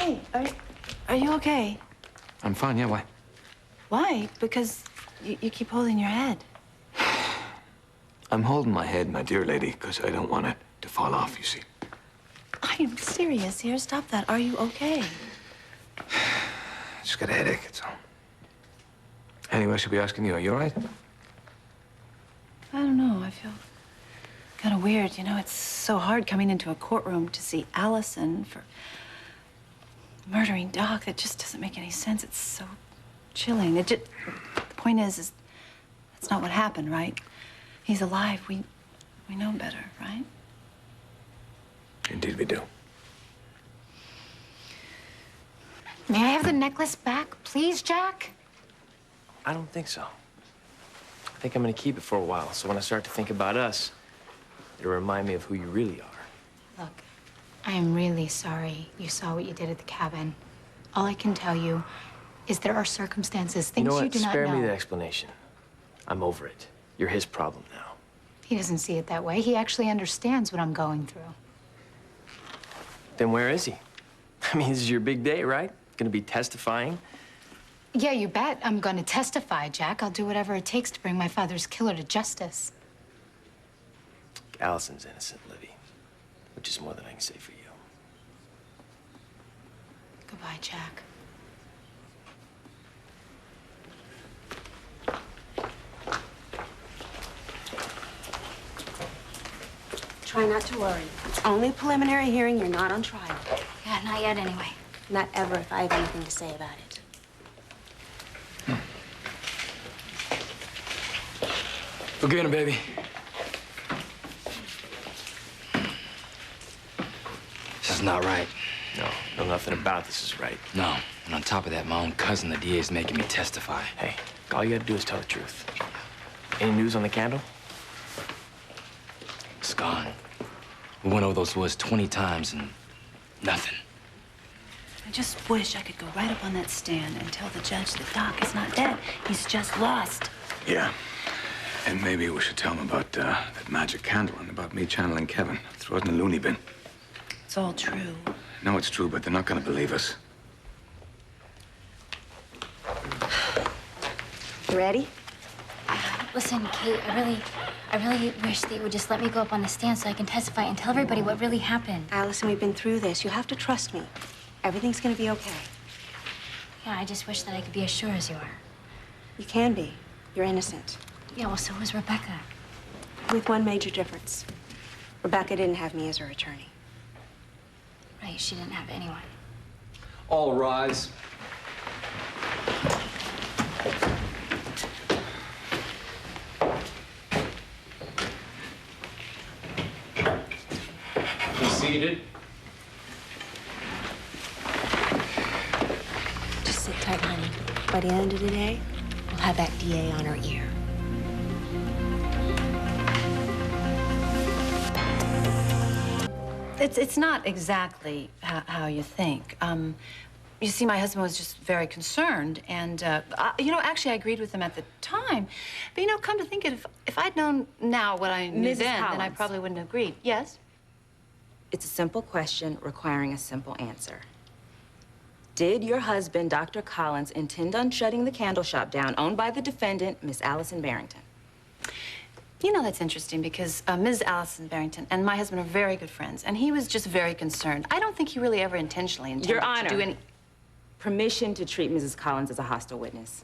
Hey, are you okay? I'm fine, yeah, why? Why? Because you keep holding your head. I'm holding my head, my dear lady, because I don't want it to fall off, you see. I am serious here. Stop that. Are you okay? Just got a headache, that's all. Anyway, I should be asking you, are you all right? I don't know. I feel kind of weird. You know, it's so hard coming into a courtroom to see Allison for murdering Doc. That just doesn't make any sense. It's so chilling. The point is that's not what happened, right? He's alive. We know better, right? Indeed we do. May I have the necklace back, please, Jack? I don't think so. I think I'm gonna keep it for a while, so when I start to think about us, it'll remind me of who you really are. Look, I am really sorry you saw what you did at the cabin. All I can tell you is there are circumstances, things You know what? do not Spare know. me the explanation. I'm over it. You're his problem now. He doesn't see it that way. He actually understands what I'm going through. Then where is he? I mean, this is your big day, right? Gonna be testifying? Yeah, you bet. I'm going to testify, Jack. I'll do whatever it takes to bring my father's killer to justice. Allison's innocent, Livy, which is more than I can say for you. Goodbye, Jack. Try not to worry. It's only a preliminary hearing. You're not on trial. Yeah, not yet anyway. Not ever if I have anything to say about it. Forgive him, baby. This is not right. No, nothing about this is right. No. And on top of that, my own cousin, the DA, is making me testify. Hey, all you gotta do is tell the truth. Any news on the candle? It's gone. We went over those woods 20 times and nothing. I just wish I could go right up on that stand and tell the judge that Doc is not dead. He's just lost. Yeah. And maybe we should tell him about that magic candle and about me channeling Kevin. Throw it in the loony bin. It's all true. No, it's true, but they're not gonna believe us. You ready? Listen, Kate, I really wish that you would just let me go up on the stand so I can testify and tell everybody what really happened. Allison, we've been through this. You have to trust me. Everything's gonna be okay. Yeah, I just wish that I could be as sure as you are. You can be. You're innocent. Yeah, well, so was Rebecca. With one major difference. Rebecca didn't have me as her attorney. Right, she didn't have anyone. All rise. Be seated. Just sit tight, honey. By the end of the day, we'll have that DA on our ear. It's not exactly how you think. You see, my husband was just very concerned, and, you know, actually, I agreed with him at the time. But, you know, come to think of it, if I'd known now what I knew Mrs. then I Collins. probably wouldn't have agreed. Yes? It's a simple question requiring a simple answer. Did your husband, Dr. Collins, intend on shutting the candle shop down owned by the defendant, Miss Allison Barrington? You know, that's interesting because Ms. Allison Barrington and my husband are very good friends, and he was just very concerned. I don't think he really ever intentionally intended Your Honor, to do any... Permission to treat Mrs. Collins as a hostile witness.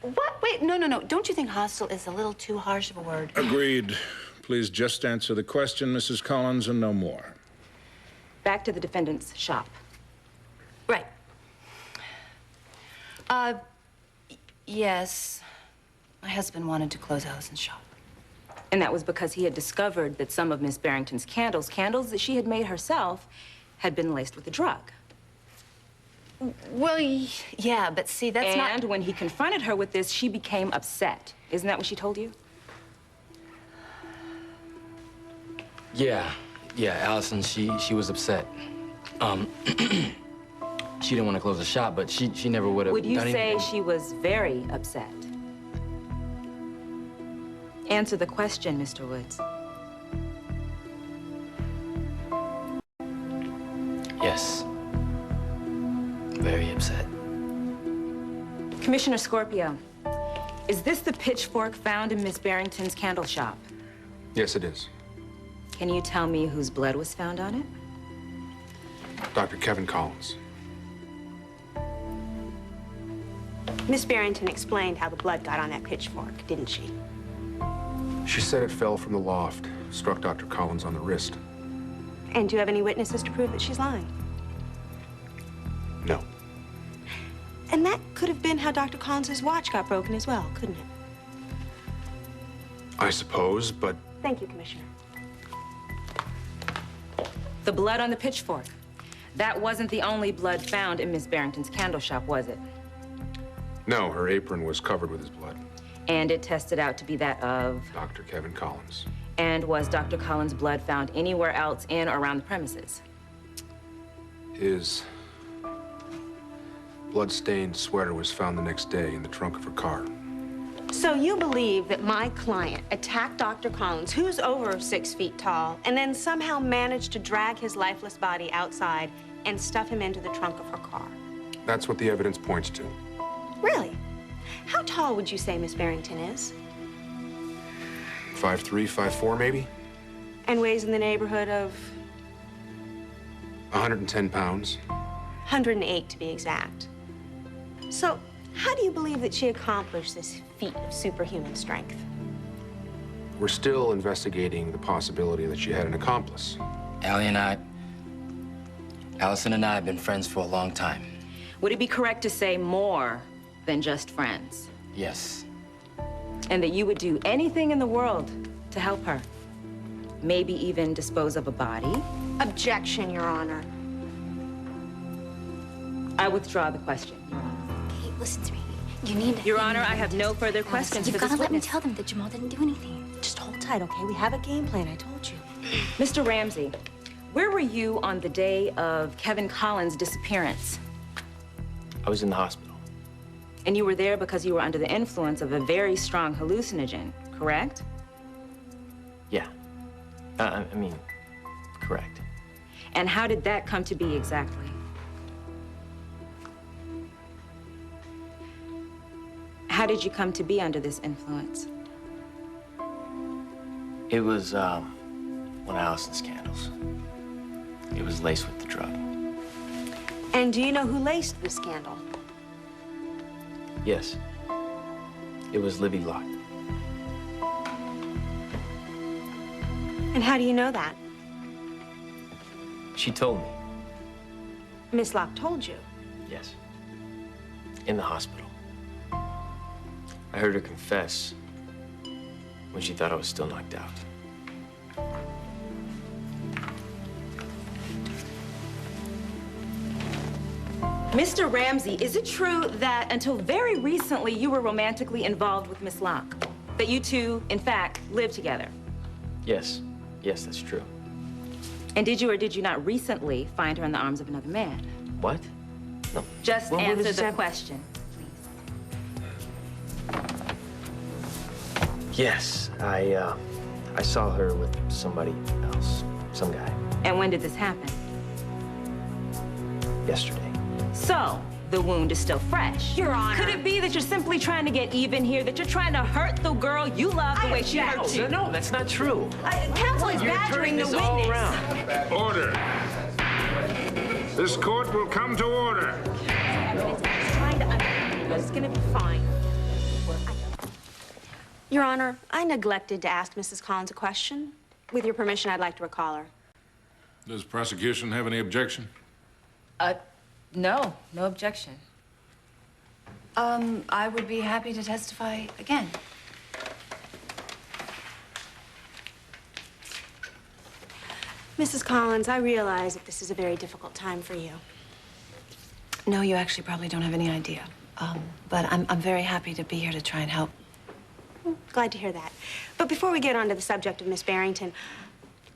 What? Wait, no. Don't you think hostile is a little too harsh of a word? Agreed. Please just answer the question, Mrs. Collins, and no more. Back to the defendant's shop. Right. Yes. My husband wanted to close Allison's shop. And that was because he had discovered that some of Miss Barrington's candles that she had made herself, had been laced with a drug. Well, yeah, but see, that's not... And when he confronted her with this, she became upset. Isn't that what she told you? Yeah, Allison, she was upset. She didn't want to close the shop, but she never would have Would you done say anything. she was very upset? Answer the question, Mr. Woods. Yes. very upset. Commissioner Scorpio, is this the pitchfork found in Miss Barrington's candle shop? Yes, it is. Can you tell me whose blood was found on it? Dr. Kevin Collins. Miss Barrington explained how the blood got on that pitchfork, didn't she? She said it fell from the loft, struck Dr. Collins on the wrist. And do you have any witnesses to prove that she's lying? No. And that could have been how Dr. Collins's watch got broken as well, couldn't it? I suppose, but Thank you, Commissioner. The blood on the pitchfork. That wasn't the only blood found in Miss Barrington's candle shop, was it? no, her apron was covered with his blood. And it tested out to be that of... Dr. Kevin Collins. And was Dr. Collins' blood found anywhere else in or around the premises? His blood-stained sweater was found the next day in the trunk of her car. So you believe that my client attacked Dr. Collins, who's over 6 feet tall, and then somehow managed to drag his lifeless body outside and stuff him into the trunk of her car? That's what the evidence points to. Really? How tall would you say Miss Barrington is? 5'3", 5'4", maybe? And weighs in the neighborhood of 110 pounds. 108 to be exact. So how do you believe that she accomplished this feat of superhuman strength? We're still investigating the possibility that she had an accomplice. Allison and I have been friends for a long time. Would it be correct to say more than just friends? Yes. And that you would do anything in the world to help her? Maybe even dispose of a body? Objection, Your Honor. I withdraw the question, Your Honor. Kate, listen to me. You need to... Your Honor, I have no further questions You've for got this to let me witness. tell them that Jamal didn't do anything. Just hold tight, okay? We have a game plan, I told you. Mr. Ramsey, where were you on the day of Kevin Collins' disappearance? I was in the hospital. And you were there because you were under the influence of a very strong hallucinogen, correct? Yeah. I mean, correct. And how did that come to be exactly? How did you come to be under this influence? It was, one of Allison's candles. It was laced with the drug. And do you know who laced this candle? Yes. It was Libby Locke. And how do you know that? She told me. Miss Locke told you. Yes. In the hospital. I heard her confess when she thought I was still knocked out. Mr. Ramsey, is it true that until very recently you were romantically involved with Miss Locke? That you two, in fact, lived together? Yes. Yes, that's true. And did you or did you not recently find her in the arms of another man? What? No. Just Well, what answer does the that- question, please. Yes, I saw her with somebody else, some guy, And when did this happen? yesterday. So, the wound is still fresh. Your Honor. Could it be that you're simply trying to get even here, that you're trying to hurt the girl you love the way she hurt you? No, that's not true. Counsel is You're badgering turning the this all witness. around. Order. This court will come to order. Trying to understand. It's gonna be fine. Your Honor, I neglected to ask Mrs. Collins a question. With your permission, I'd like to recall her. Does prosecution have any objection? No objection. I would be happy to testify again. Mrs. Collins, I realize that this is a very difficult time for you. No, you actually probably don't have any idea. But I'm very happy to be here to try and help. Glad to hear that. But before we get on to the subject of Miss Barrington,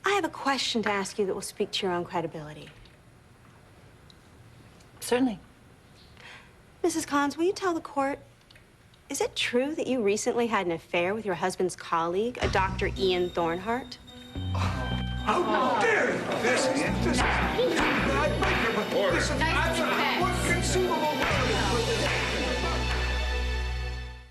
I have a question to ask you that will speak to your own credibility. Certainly. Mrs. Collins, will you tell the court, is it true that you recently had an affair with your husband's colleague, a Dr. Ian Thornhart? How dare you! This